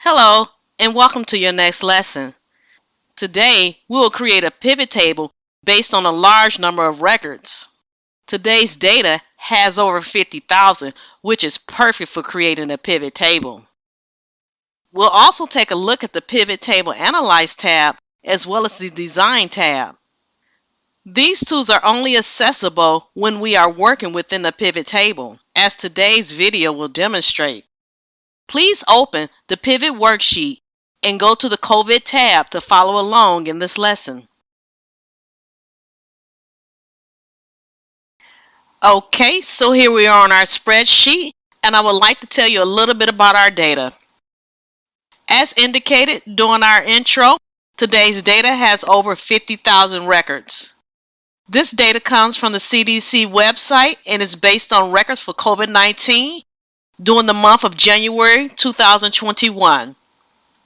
Hello, and welcome to your next lesson. Today, we will create a pivot table based on a large number of records. Today's data has over 50,000, which is perfect for creating a pivot table. We'll also take a look at the Pivot Table Analyze tab as well as the Design tab. These tools are only accessible when we are working within the pivot table, as today's video will demonstrate. Please open the Pivot worksheet and go to the COVID tab to follow along in this lesson. Okay, so here we are on our spreadsheet, and I would like to tell you a little bit about our data. As indicated during our intro, today's data has over 50,000 records. This data comes from the CDC website and is based on records for COVID-19 during the month of January 2021.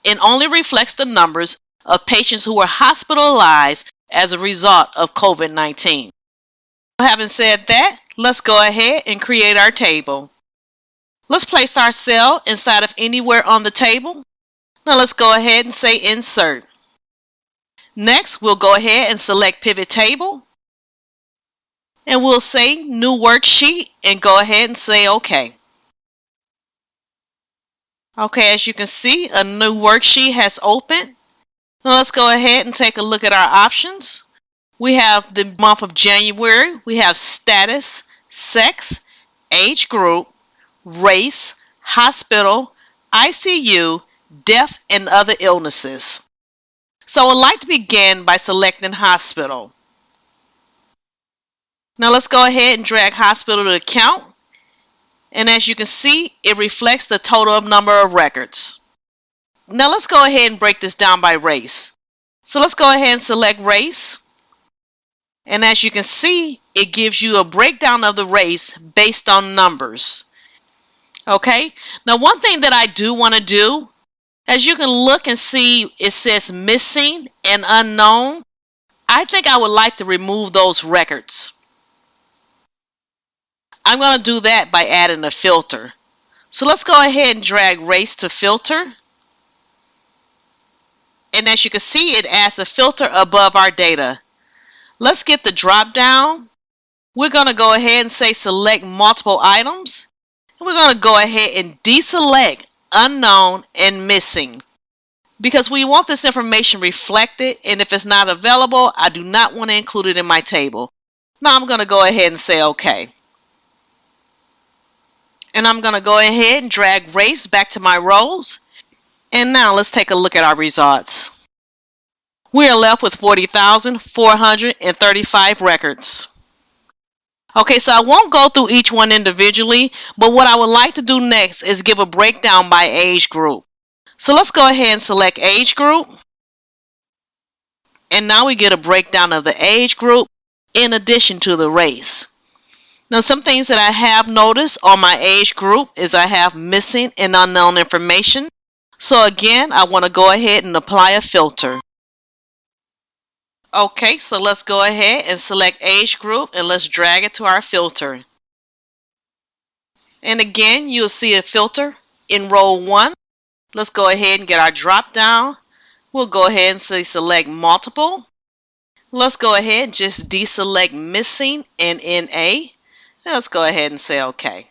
It only reflects the numbers of patients who were hospitalized as a result of COVID-19. Having said that, let's go ahead and create our table. Let's place our cell inside of anywhere on the table. Now let's go ahead and say Insert. Next, we'll go ahead and select Pivot Table. And we'll say New Worksheet and go ahead and say OK. Okay, as you can see, a new worksheet has opened. Now let's go ahead and take a look at our options. We have the month of January, we have status, sex, age group, race, hospital, ICU, death, and other illnesses. So I would like to begin by selecting hospital. Now let's go ahead and drag hospital to the count. And as you can see, it reflects the total number of records. Now let's go ahead and break this down by race. So let's go ahead and select race. And as you can see, it gives you a breakdown of the race based on numbers. Okay, now one thing that I do want to do, as you can look and see, it says missing and unknown. I think I would like to remove those records. I'm going to do that by adding a filter. So let's go ahead and drag race to filter. And as you can see, it adds a filter above our data. Let's get the drop down. We're going to go ahead and say select multiple items. And we're going to go ahead and deselect unknown and missing, because we want this information reflected, and if it's not available, I do not want to include it in my table. Now I'm going to go ahead and say OK. And I'm going to go ahead and drag race back to my rows. And now let's take a look at our results. We are left with 40,435 records. Okay, so I won't go through each one individually, but what I would like to do next is give a breakdown by age group. So let's go ahead and select age group. And now we get a breakdown of the age group in addition to the race. Now, some things that I have noticed on my age group is I have missing and unknown information. So again, I want to go ahead and apply a filter. Okay, so let's go ahead and select age group and let's drag it to our filter. And again, you'll see a filter in row 1. Let's go ahead and get our drop down. We'll go ahead and say select multiple. Let's go ahead and just deselect missing and NA. Let's go ahead and say OK.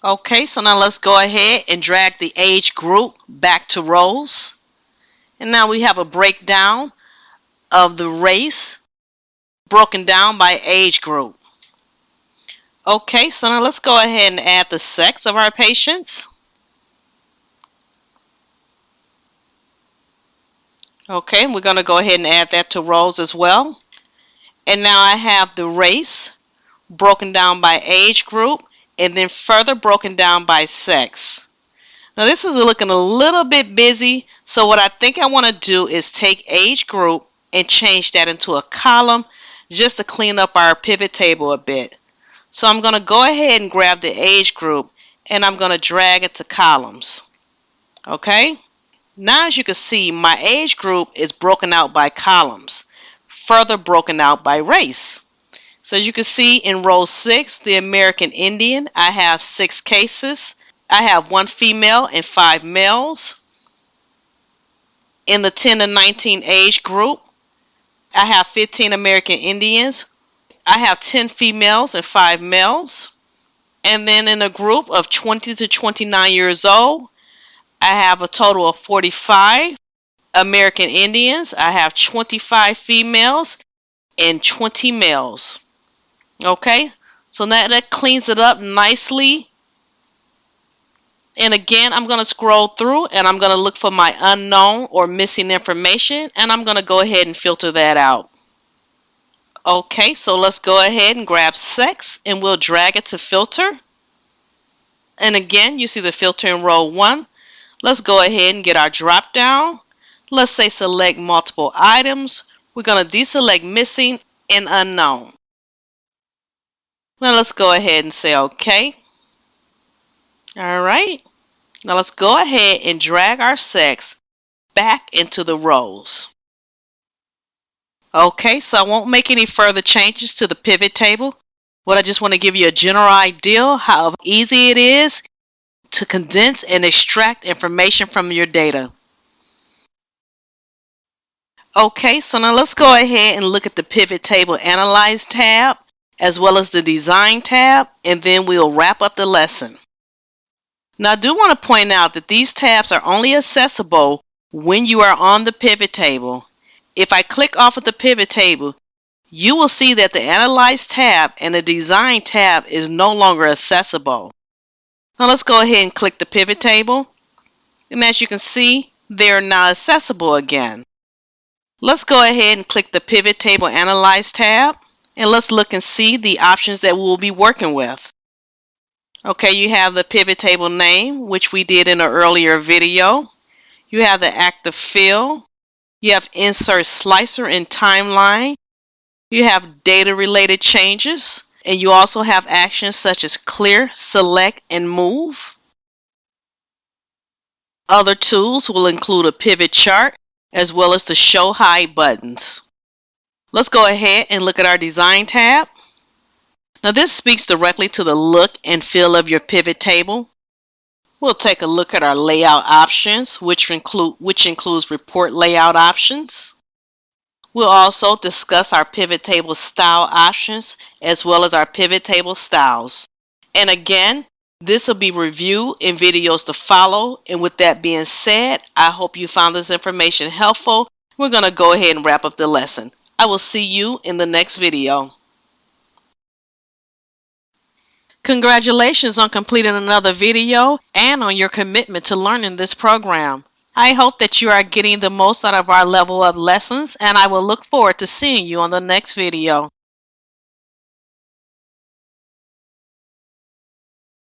Okay, so now let's go ahead and drag the age group back to rows. And now we have a breakdown of the race broken down by age group. Okay, so now let's go ahead and add the sex of our patients. Okay, we're going to go ahead and add that to rows as well. And now I have the race broken down by age group and then further broken down by sex. Now this is looking a little bit busy, so what I think I want to do is take age group and change that into a column just to clean up our pivot table a bit. So I'm going to go ahead and grab the age group and I'm going to drag it to columns. Okay, now as you can see, my age group is broken out by columns, further broken out by race. So as you can see in row 6, the American Indian, I have 6 cases. I have 1 female and 5 males. In the 10 to 19 age group, I have 15 American Indians. I have 10 females and 5 males. And then in a group of 20 to 29 years old, I have a total of 45 American Indians. I have 25 females and 20 males. Okay, so now that cleans it up nicely. And again, I'm going to scroll through and I'm going to look for my unknown or missing information, and I'm going to go ahead and filter that out. Okay, so let's go ahead and grab sex and we'll drag it to filter. And again, you see the filter in row 1. Let's go ahead and get our drop down. Let's say select multiple items. We're going to deselect missing and unknown. Now let's go ahead and say OK. Alright, now let's go ahead and drag our sex back into the rows. Okay, so I won't make any further changes to the pivot table, but I just want to give you a general idea how easy it is to condense and extract information from your data. Okay, so now let's go ahead and look at the Pivot Table Analyze tab as well as the Design tab, and then we'll wrap up the lesson. Now I do want to point out that these tabs are only accessible when you are on the pivot table. If I click off of the pivot table, you will see that the Analyze tab and the Design tab is no longer accessible. Now let's go ahead and click the pivot table, and as you can see, they're now accessible again. Let's go ahead and click the Pivot Table Analyze tab, and let's look and see the options that we'll be working with. Okay, you have the pivot table name, which we did in an earlier video. You have the active field. You have insert slicer and timeline. You have data related changes, and you also have actions such as clear, select, and move. Other tools will include a pivot chart as well as the show hide buttons. Let's go ahead and look at our Design tab. Now this speaks directly to the look and feel of your pivot table. We'll take a look at our layout options, which includes report layout options. We'll also discuss our pivot table style options as well as our pivot table styles. And again, this will be reviewed in videos to follow. And with that being said, I hope you found this information helpful. We're going to go ahead and wrap up the lesson. I will see you in the next video. Congratulations on completing another video and on your commitment to learning this program. I hope that you are getting the most out of our level up lessons, and I will look forward to seeing you on the next video.